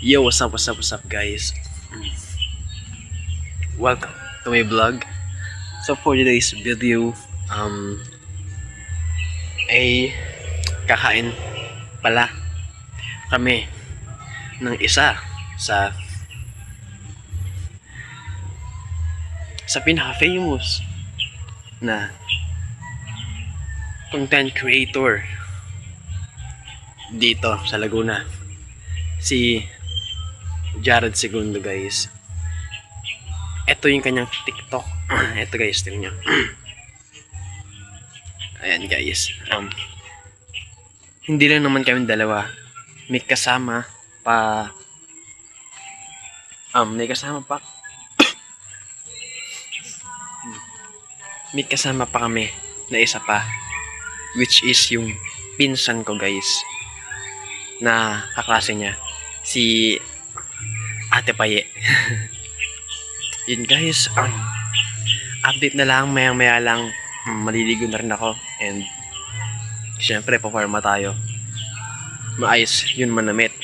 Yo, what's up guys? Welcome to my vlog. So for today's video, ay kakain pala kami ng isa sa pinaka-famous na content creator dito sa Laguna, si Jared Segundo guys. Ito yung kanyang TikTok. Ito guys, tingnan nyo. Ayan guys. Hindi lang naman kami dalawa. May kasama pa. May kasama pa. May kasama pa kami na isa pa. Which is yung pinsan ko guys. Na kaklase niya. Si Ate Paye. Yun guys, update na lang, maya lang, maliligo na rin ako. And syempre paparma tayo. Maayos yun manamit.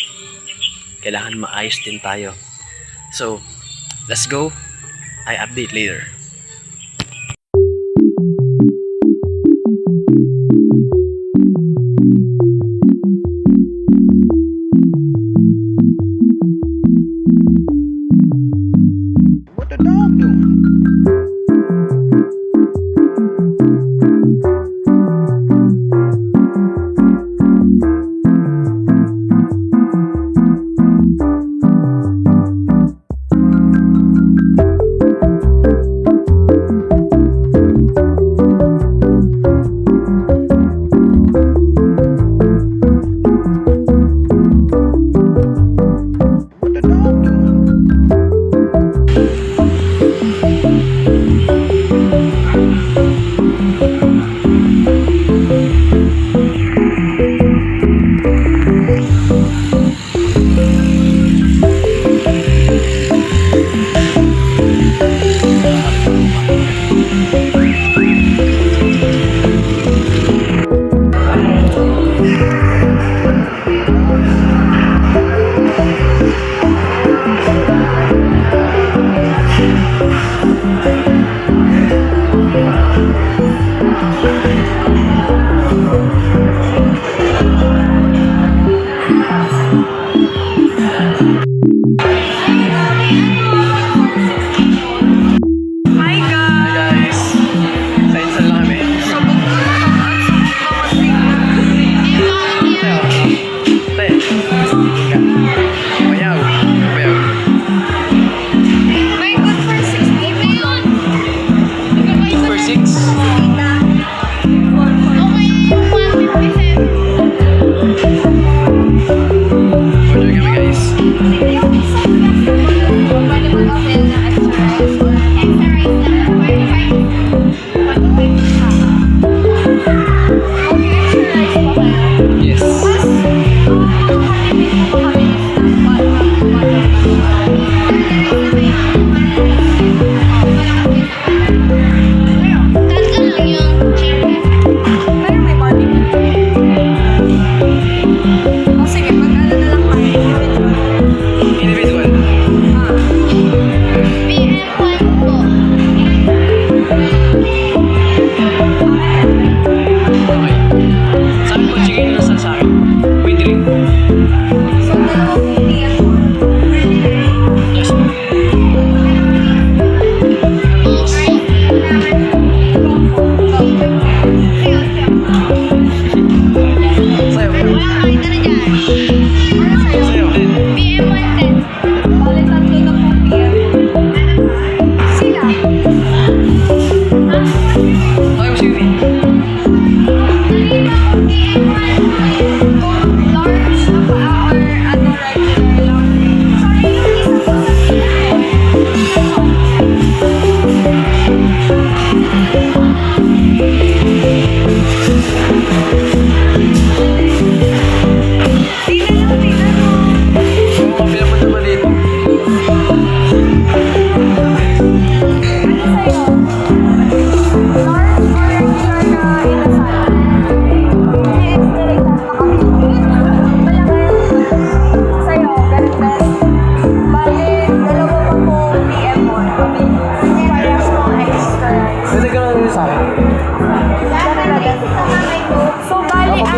Kailangan maayos din tayo. So let's go. I update later.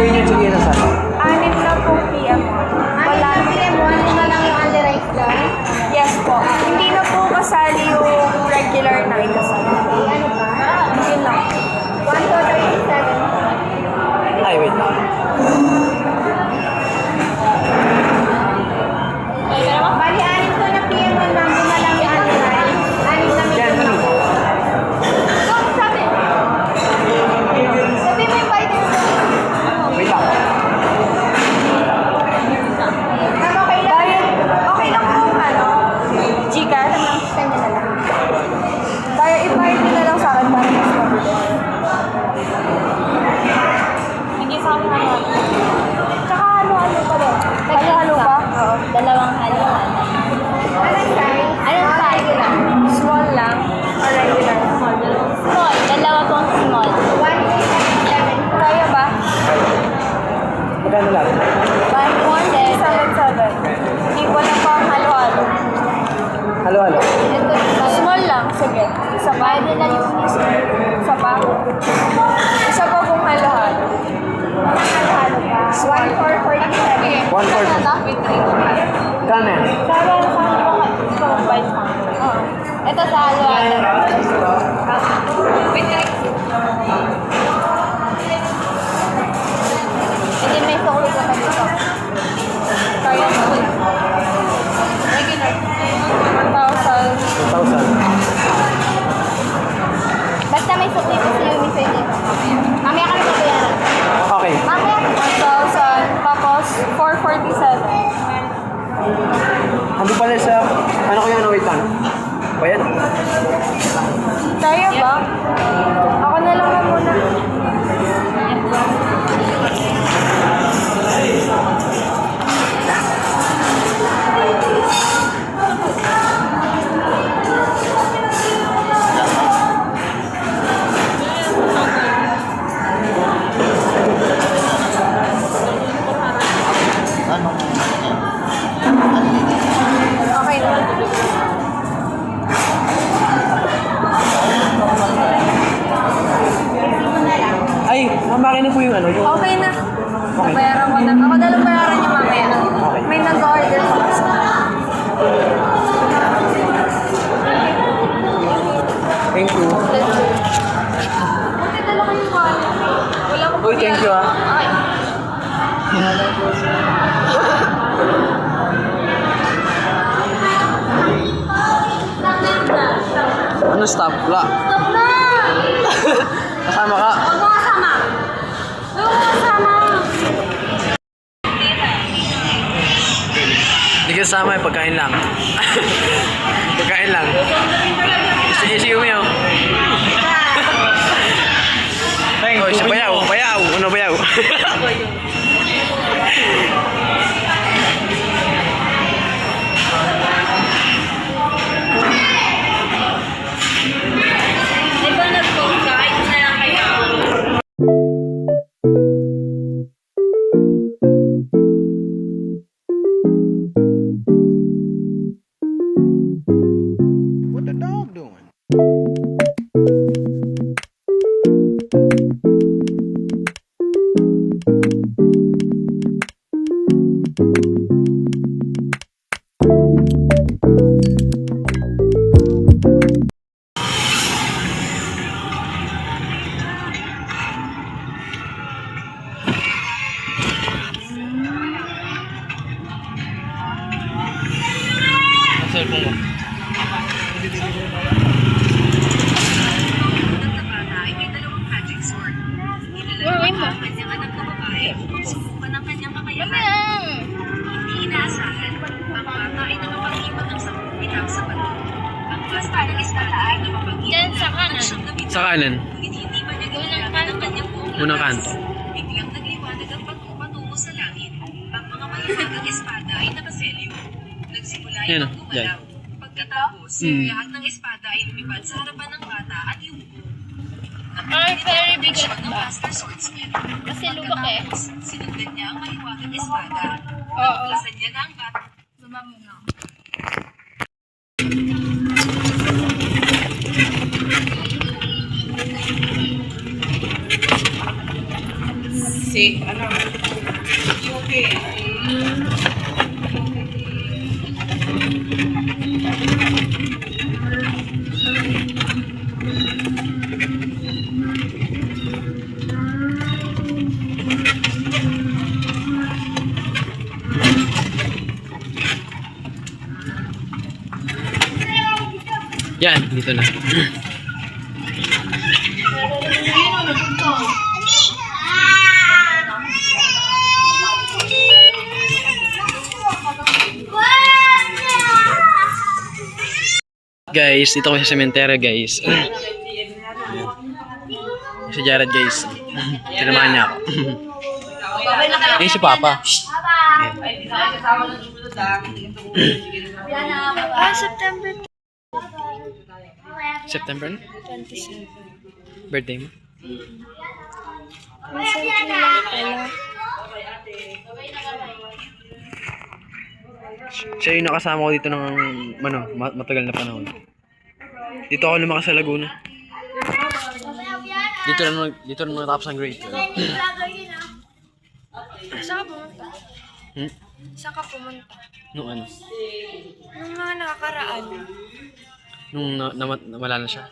yun yung sige na sa 6 na po PM. Wala na. PM, 1 na lang yung underize doon. Yes po. Hindi na po kasali yung regular na ikasal. Ano ba? Yun lang. 1 to 37. Ay, wait lang. Bali, 6 to na PM mo lang, 5 na lang yung underize. 6 na may Yan, ito ano? So, sabi mo yung bite mo. Wait lang. Ano, okay lang? Okay lang po ano. Gcash. Send mo na lang. Kaya i-buy na lang sa akin para mas mabilis. Hindi sa akin ano. Tsaka halo-halo pa rin. Halo-halo ba? Oo. Dalawang halo-halo. Anong size? Anong size lang? Small lang. Or regular? Small. Small. Dalawa pong small. 1 to 37. Kaya ba? Magkano lang? 1.7. Hindi ko na pa ang halo-halo. Halo-halo. Small lang. Sige. Isa pa? Isa pa? Isa pa kung halo-halo. Halo-halo pa. 1 for 47. 140. With drink. Kano yan? Sabi ang sa mga ito, bite mo. Oo. Ito sa halo-halo. With drink. Hindi may sukli ka pa dito. Kaya mo. Regular. 1,000. 2,000. Basta may sukli pa si Yumi sa dito. Mamaya kami babayaran. Okay. Mamaya. 1,000. Tapos, 447. Ano pala sa... Ano ko yan? Wait lang. Ba yan? Kaya ba? Ako na lang na muna. Okay na. Ay, mamakin na po yung ano. Yung... Okay na. Okay. Bayaran ko na. Ako na lang bayaran niyo mamaya. Okay. May nag-order pa kasi. Thank you. Buti dala kayo wallet. Wala ko Uy, thank you ah. Okay. Ano stop? Wala. Stop na! Kasama ka. Huwag mo kasama. Huwag mo kasama. Hindi ka kasama eh, pagkain lang. Pagkain lang. Isi Yumi oh. Oh, siya bayaw. Bayaw. Ano bayaw? Di ba nag-post ka? Ayos na lang kayo. What the dog doing? Ang cellphone mo. Uy, mo. Kanyang anak na babae, subukan ng kanyang kakayahan. Hindi inaasahan, ang bata ay nakapag-iwan ng 10 bitang sa bato. Ang basta ng espada ay napapag-iwan Diyan sa kanan. ng 9 bitang. Sa kanan. Ngunit hindi pa niya ginagamit ang kanyang buong Unang lakas. kanto. Biglang nagliwanag ang bato patungo sa langit. Ang mga mahihagang espada ay nakaselyo. Nagsimula Yan, itong gumalaw. Pagkatapos, lahat ng espada ay lumipad sa harapan ng bata at iubo. Ay, very big Siya at ng ba? master swordsmith. Kasi lubak eh. Pagkatapos, sinundan niya ang mahiwagang espada. Oo. Lasan niya na ang bata. Lumamo na. si, ano, Yuki. Yan, dito na. Guys, dito ko sa sementeryo, guys. Si Jared, guys. Sinamahan niya ako. Eh, si Papa. September September na? 27. Birthday mo? Recently lang pala. Siya yung nakasama ko dito ng matagal na panahon. Dito ako lumakas sa Laguna. Dito na natapos ang grade 12. Saan ka pumunta? Hmm? Saan ka pumunta? Nung ano? Nung mga nakakaraan. Nung nawala na siya.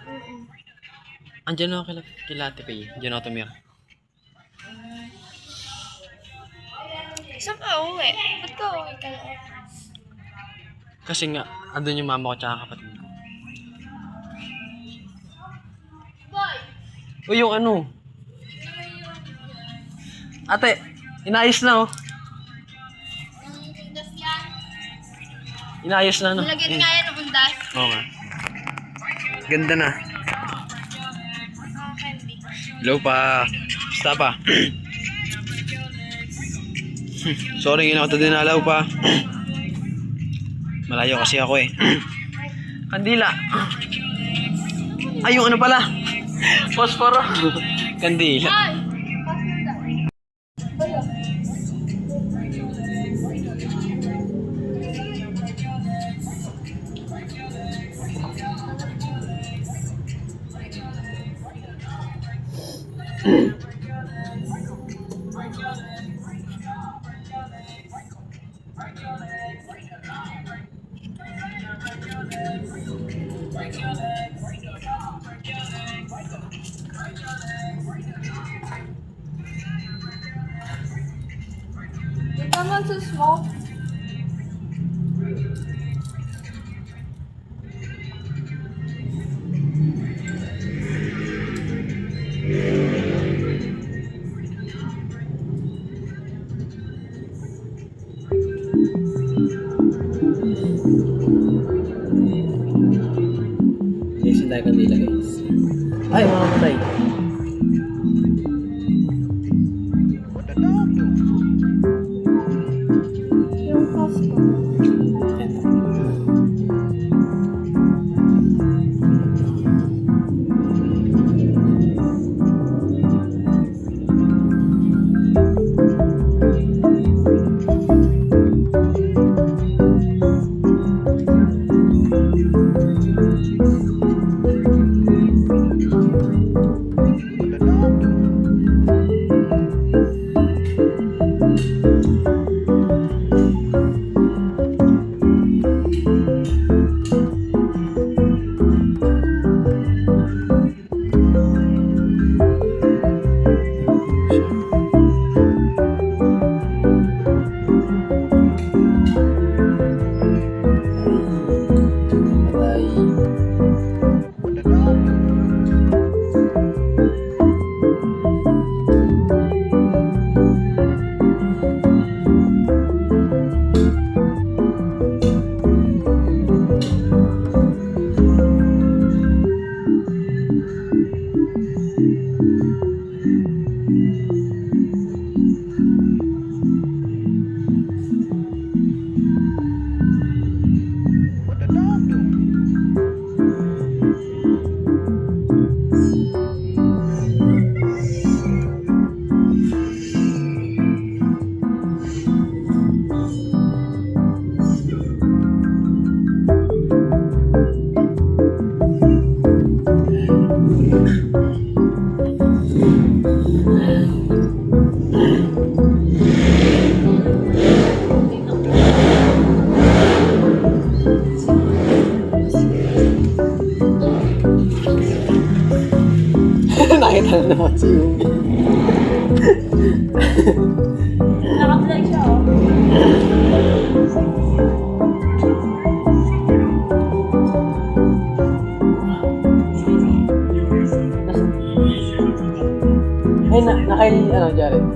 Andiyan ako kila Ate Pei. Andiyan ako tumira. Saan ka uwi? Ba't ka uwi ka lang? Kasi nga, andun yung mama ko tsaka kapatid ko. O yung ano? Ate, inayos na oh. Inayos na no? Nilagyan nga yan ng undas. Oo nga. Ganda na. Candy. Hello pa. Basta pa. Sorry, hindi na ako dinalaw pa. Malayo kasi ako eh. Kandila. Ay, yung ano pala? Posporo. Kandila. Yung naman sa smoke. Yes, hindi tayo kandila guys. Ay, mamamatay. Yung Costco. Nakita na naman si Yumi. Naka-vlog siya, oh. Ay, nakail, ano, Jared?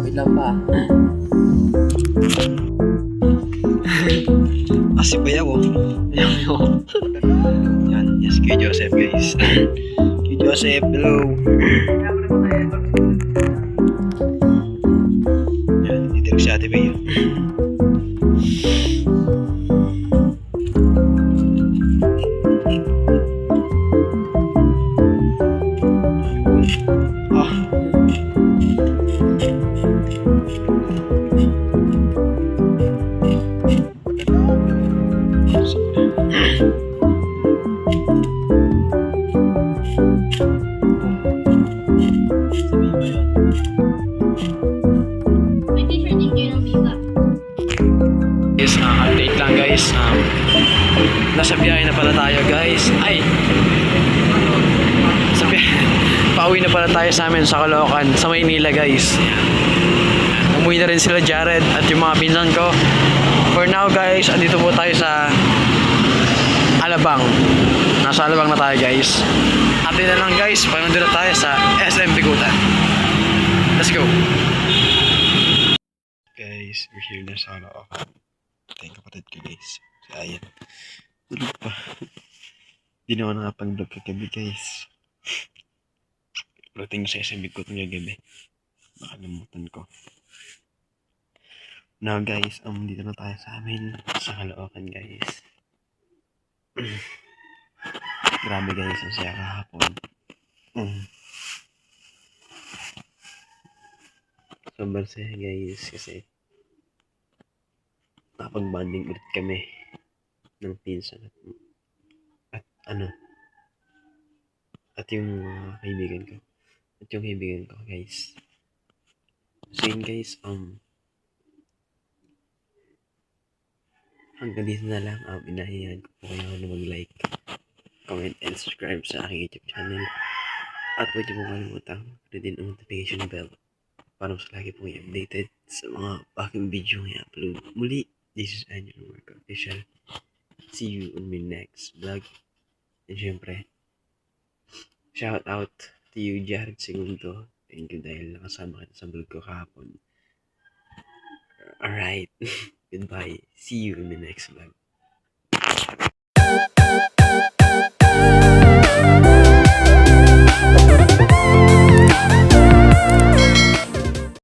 Wait lang pa. Si Bayaw, oh. Yan, yes, kay Joseph, guys. Kay Joseph, hello. Yan, dito si Ate Bayaw. May t-shirt din kayo ng pizza. Yes, update lang guys. Nasa biyahe na pala tayo guys. Ay! Sa biyahe. Pauwi na pala tayo sa amin sa Caloocan, sa Maynila guys. Umuwi na rin sila Jared at yung mga pinsan ko. For now guys, andito po tayo sa Alabang. Nasa Alabang na tayo guys. Update na lang guys, panunod na tayo sa SM Bigutan. Let's go! Guys, we're here na sa Caloocan. Ito yung kapatid ko guys. Si Ayan. Tulog pa. Hindi na ako nakapag-vlog kagabi guys. Routine sa SM Bigutan kagabi. Nakalimutan ko. Now guys, dito na tayo sa amin. Sa Caloocan guys. Grabe guys, ang saya kahapon. Sobrang saya guys kasi nakapag-bonding ulit kami ng pinsan at at yung kaibigan ko. At yung kaibigan ko guys. So yun guys, hanggang dito na lang. Inahiyan ko po kayo na mag-like, comment, and subscribe sa aking YouTube channel. At huwag niyo pong kalimutan din ang notification bell para mas lagi pong i-updated sa mga baking video na i-upload. Muli, this is Angelo Marco Official. See you on my next vlog. And syempre, shout out to you, Jared Segundo. Thank you dahil nakasama kita sa vlog ko kahapon. Alright. Goodbye. See you in the next vlog.